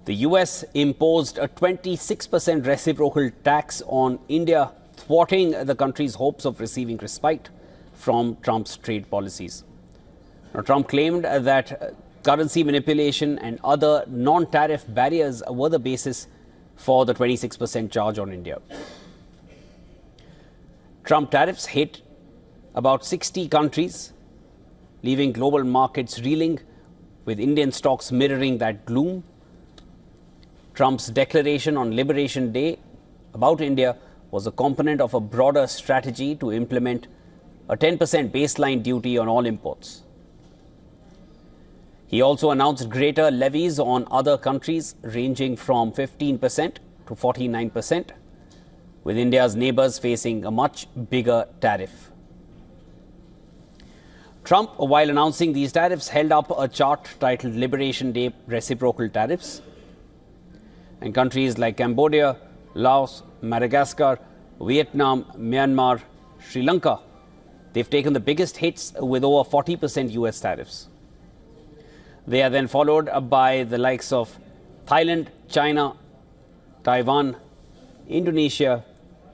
The US imposed a 26% reciprocal tax on India, thwarting the country's hopes of receiving respite from Trump's trade policies. Now, Trump claimed that currency manipulation and other non-tariff barriers were the basis for the 26% charge on India. Trump tariffs hit about 60 countries, leaving global markets reeling, with Indian stocks mirroring that gloom. Trump's declaration on Liberation Day about India was a component of a broader strategy to implement a 10% baseline duty on all imports. He also announced greater levies on other countries ranging from 15% to 49%, with India's neighbors facing a much bigger tariff. Trump, while announcing these tariffs, held up a chart titled Liberation Day Reciprocal Tariffs. And countries like Cambodia, Laos, Madagascar, Vietnam, Myanmar, Sri Lanka, they've taken the biggest hits with over 40% US tariffs. They are then followed by the likes of Thailand, China, Taiwan, Indonesia,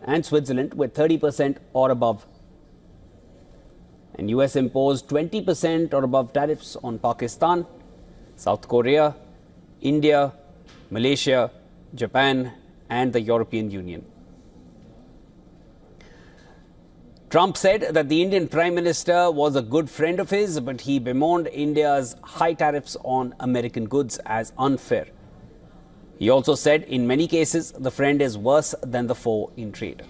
and Switzerland with 30% or above. And US imposed 20% or above tariffs on Pakistan, South Korea, India, Malaysia, Japan, and the European Union. Trump said that the Indian Prime Minister was a good friend of his, but he bemoaned India's high tariffs on American goods as unfair. He also said in many cases the friend is worse than the foe in trade.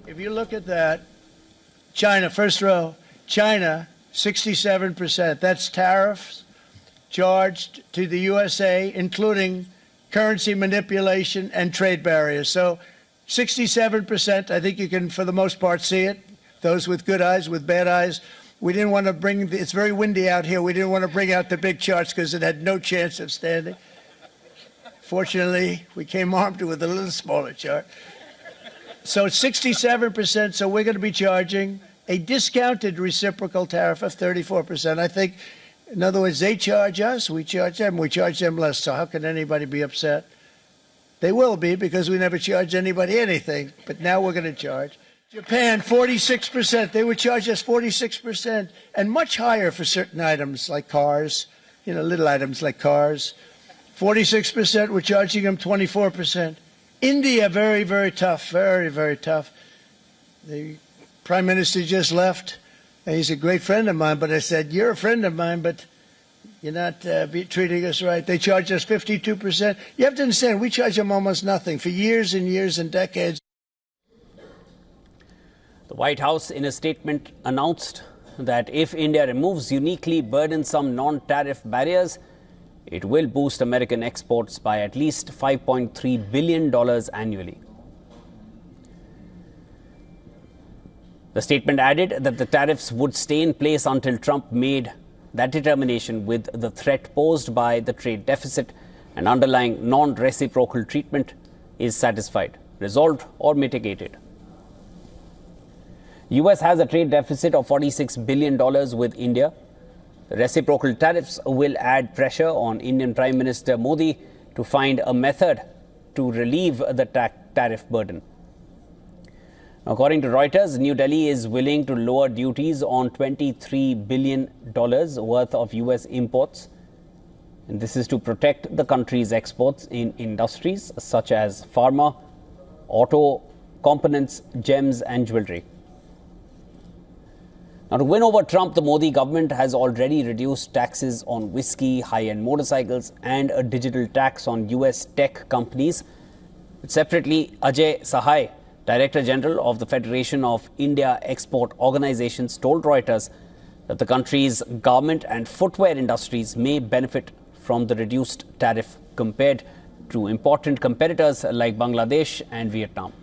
If you look at that, China, first row, China, 67%. That's tariffs charged to the USA, including currency manipulation and trade barriers. So 67%, I think you can, for the most part, see it. Those with good eyes, with bad eyes. We didn't want to bring, it's very windy out here. We didn't want to bring out the big charts because it had no chance of standing. Fortunately, we came armed with a little smaller chart. So it's 67%, so we're going to be charging a discounted reciprocal tariff of 34%. I think, in other words, they charge us, we charge them less. So how can anybody be upset? They will be, because we never charged anybody anything, but now we're going to charge. Japan, 46%. They would charge us 46%, and much higher for certain items like cars, little items like cars. 46%, we're charging them 24%. India, very, very tough, very, very tough. The Prime Minister just left, and he's a great friend of mine, but I said, you're a friend of mine, but you're not treating us right. They charge us 52%. You have to understand, we charge them almost nothing for years and years and decades. The White House, in a statement, announced that if India removes uniquely burdensome non-tariff barriers, it will boost American exports by at least $5.3 billion annually. The statement added that the tariffs would stay in place until Trump made that determination with the threat posed by the trade deficit and underlying non-reciprocal treatment is satisfied, resolved, or mitigated. US has a trade deficit of $46 billion with India. The reciprocal tariffs will add pressure on Indian Prime Minister Modi to find a method to relieve the tariff burden. According to Reuters, New Delhi is willing to lower duties on $23 billion worth of US imports. And this is to protect the country's exports in industries such as pharma, auto, components, gems, and jewelry. Now, to win over Trump, the Modi government has already reduced taxes on whiskey, high-end motorcycles, and a digital tax on US tech companies. Separately, Ajay Sahai, Director General of the Federation of India Export Organizations, told Reuters that the country's garment and footwear industries may benefit from the reduced tariff compared to important competitors like Bangladesh and Vietnam.